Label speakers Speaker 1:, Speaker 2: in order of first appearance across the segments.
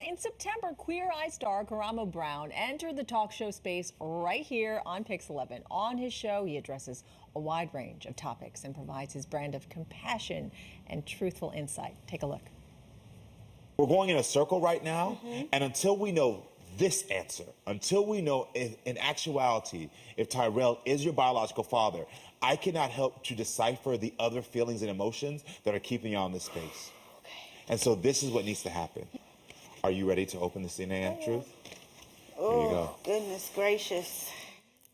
Speaker 1: in September, Queer Eye star Karamo Brown entered the talk show space right here on Pix 11. On his show, he addresses a wide range of topics and provides his brand of compassion and truthful insight. Take a look.
Speaker 2: We're going in a circle right now, and until we know this answer, until we know if, in actuality if Tyrell is your biological father, I cannot help to decipher the other feelings and emotions that are keeping you on this space. And so this is what needs to happen. Are you ready to open the CNN truth?
Speaker 3: Oh,
Speaker 2: Here you go.
Speaker 3: Goodness gracious.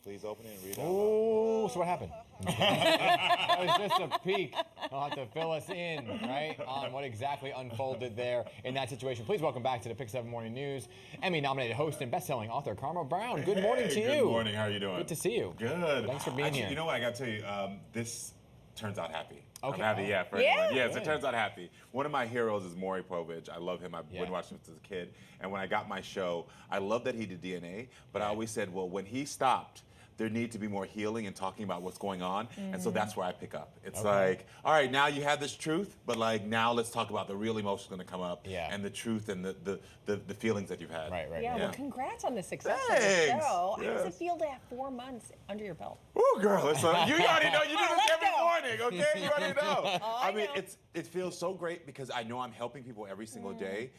Speaker 2: Please open it and read it out
Speaker 4: Oh, so what happened? That was just a peek. I'll have to fill us in, right, on what exactly unfolded there in that situation. Please welcome back to the Pix 7 Morning News, Emmy-nominated host and best-selling author Karamo Brown. Good morning to you.
Speaker 5: Good morning. How are you doing?
Speaker 4: Good to see you.
Speaker 5: Good.
Speaker 4: Thanks for being here.
Speaker 5: You know what? I got to tell you, this turns out happy.
Speaker 4: Okay.
Speaker 5: I'm happy, for
Speaker 1: Yeah?
Speaker 5: anyone. Yes, it turns out happy. One of my heroes is Maury Povich. I love him. I've been watching him since a kid. And when I got my show, I love that he did DNA, but I always said, well, when he stopped, there need to be more healing and talking about what's going on. And so that's where I pick up. It's like, all right, now you have this truth, but like now let's talk about the real emotions going to come up and the truth and the feelings that you've had.
Speaker 4: Right.
Speaker 1: Yeah, well, congrats on the success of the
Speaker 5: Thanks.
Speaker 1: show. How does it
Speaker 5: Yes.
Speaker 1: feel to have 4 months under your belt?
Speaker 5: Oh, girl, it's, you already know. You do this
Speaker 1: Let's
Speaker 5: every
Speaker 1: go.
Speaker 5: morning, okay? You already know.
Speaker 1: I
Speaker 5: I mean,
Speaker 1: know.
Speaker 5: it feels so great because I know I'm helping people every single day.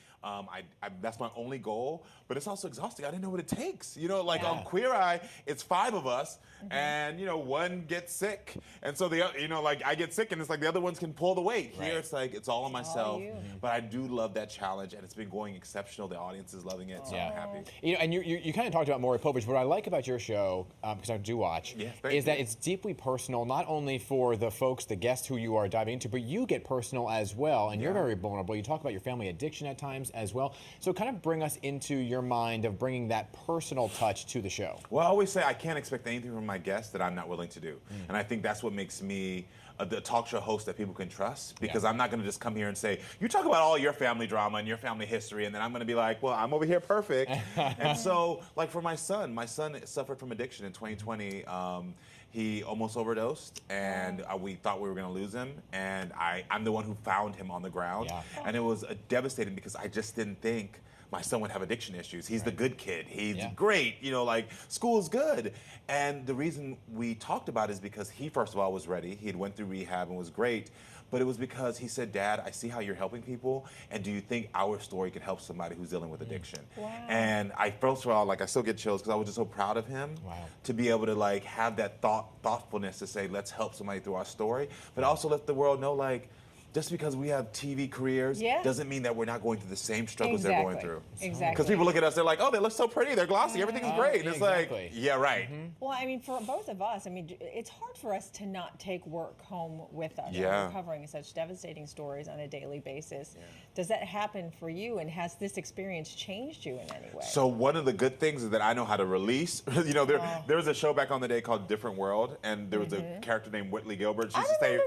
Speaker 5: That's my only goal, but it's also exhausting. I didn't know what it takes. You know, like on Queer Eye, it's 5 of us, and you know, one gets sick, and so the you know, like I get sick, and it's like the other ones can pull the weight. Here, it's like it's all on myself.
Speaker 1: you.
Speaker 5: But I do love that challenge, and it's been going exceptional. The audience is loving it, so I'm happy.
Speaker 4: You know, and you kind of talked about Maury Povich. What I like about your show, because I do watch, is that it's deeply personal, not only for the folks, the guests who you are diving into, but you get personal as well, and you're very vulnerable. You talk about your family addiction at times as well. So kind of bring us into your mind of bringing that personal touch to the show.
Speaker 5: Well, I always say I can't expect anything from my guests that I'm not willing to do. And I think that's what makes me the talk show host that people can trust, because I'm not going to just come here and say, you talk about all your family drama and your family history, and then I'm going to be like, well, I'm over here perfect. And so, like for my son suffered from addiction in 2020. He almost overdosed, and we thought we were going to lose him, and I'm the one who found him on the ground. And it was devastating because I just didn't think my son would have addiction issues. He's the good kid. He's great. You know, like, school's good. And the reason we talked about it is because he, first of all, was ready. He had went through rehab and was great. But it was because he said, Dad, I see how you're helping people, and do you think our story could help somebody who's dealing with addiction? And first of all, like, I still get chills because I was just so proud of him to be able to, like, have that thoughtfulness to say, let's help somebody through our story, but also let the world know, like, just because we have TV careers doesn't mean that we're not going through the same struggles they're going through. Because people look at us, they're like, oh, they look so pretty, they're glossy, everything's great. And it's like, yeah, right.
Speaker 1: Well, I mean, for both of us, I mean, it's hard for us to not take work home with us. We're covering such devastating stories on a daily basis. Does that happen for you, and has this experience changed you in any way?
Speaker 5: So one of the good things is that I know how to release. You know, there was a show back on the day called Different World, and there was a character named Whitley Gilbert. She used to say,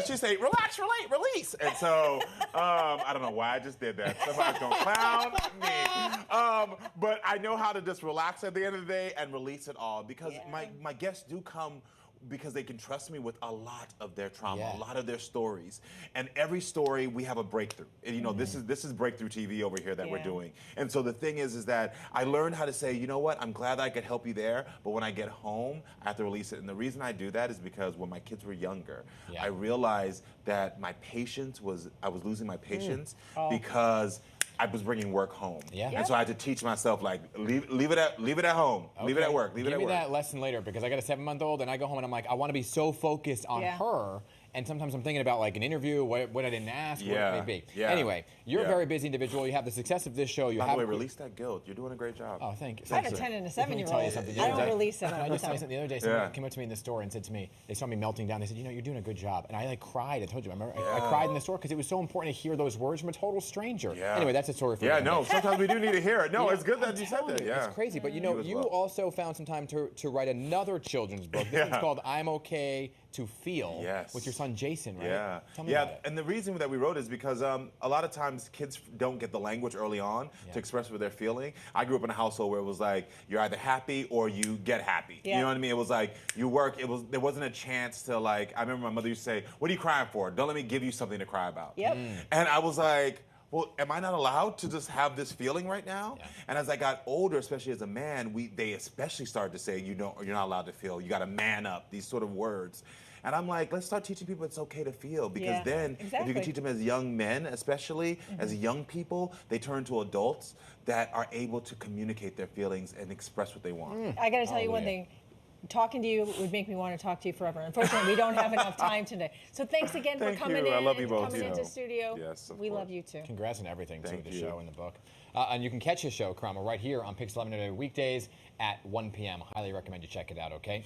Speaker 5: she'd say, relax, relate, release. And so, I don't know why I just did that. Somebody's gonna clown me. But I know how to just relax at the end of the day and release it all, because my guests do come because they can trust me with a lot of their trauma, a lot of their stories. And every story, we have a breakthrough. And, you know, this is breakthrough TV over here that we're doing. And so the thing is that I learned how to say, you know what, I'm glad I could help you there, but when I get home, I have to release it. And the reason I do that is because when my kids were younger, I realized that I was losing my patience because I was bringing work home. And so I had to teach myself, like, leave it at home. Leave it at work. Leave it at work.
Speaker 4: Give me that lesson later, because I got a 7-month-old, and I go home and I'm like, I want to be so focused on her. And sometimes I'm thinking about, like, an interview, what I didn't ask, what it may be. Anyway, you're a very busy individual. You have the success of this show.
Speaker 5: By the way, release that guilt. You're doing a great job.
Speaker 4: Oh, thank you.
Speaker 1: I have a 10 and a 7-year-old. I don't release it.
Speaker 4: I just tell you something. The other day, someone came up to me in the store and said to me, they saw me melting down. They said, you know, you're doing a good job. And I, like, cried. I told you. I cried in the store because it was so important to hear those words from a total stranger. Anyway, that's a story for you.
Speaker 5: No, sometimes we do need to hear it. No, it's good that you said that.
Speaker 4: It's crazy. But, you know, you also found some time to write another children's book. This one's called I'm Okay to Feel with your son Jason, right? Tell me about it.
Speaker 5: And the reason that we wrote is because a lot of times kids don't get the language early on to express what they're feeling. I grew up in a household where it was like, you're either happy or you get happy. You know what I mean? It was like, you work, there wasn't a chance to, like, I remember my mother used to say, what are you crying for? Don't let me give you something to cry about. And I was like, well, am I not allowed to just have this feeling right now?
Speaker 4: Yeah.
Speaker 5: And as I got older, especially as a man, they especially started to say, you're not allowed to feel. You got to man up. These sort of words. And I'm like, let's start teaching people it's okay to feel, because
Speaker 1: Yeah,
Speaker 5: then if you
Speaker 1: exactly.
Speaker 5: can teach them as young men, especially as young people, they turn to adults that are able to communicate their feelings and express what they want.
Speaker 1: I got to tell you one
Speaker 4: Hallelujah.
Speaker 1: thing. Talking to you would make me want to talk to you forever. Unfortunately, we don't have enough time today. So thanks again for
Speaker 5: Thank
Speaker 1: coming
Speaker 5: you.
Speaker 1: in.
Speaker 5: I love you both,
Speaker 1: Coming
Speaker 5: you
Speaker 1: into
Speaker 5: know.
Speaker 1: studio.
Speaker 5: Yes, of
Speaker 1: we
Speaker 5: course.
Speaker 1: love you too.
Speaker 4: Congrats on everything, too,
Speaker 5: Thank
Speaker 4: the
Speaker 5: you.
Speaker 4: show and the book. And you can catch his show, Karamo, right here on Pix 11 today, weekdays at 1 p.m. Highly recommend you check it out, okay?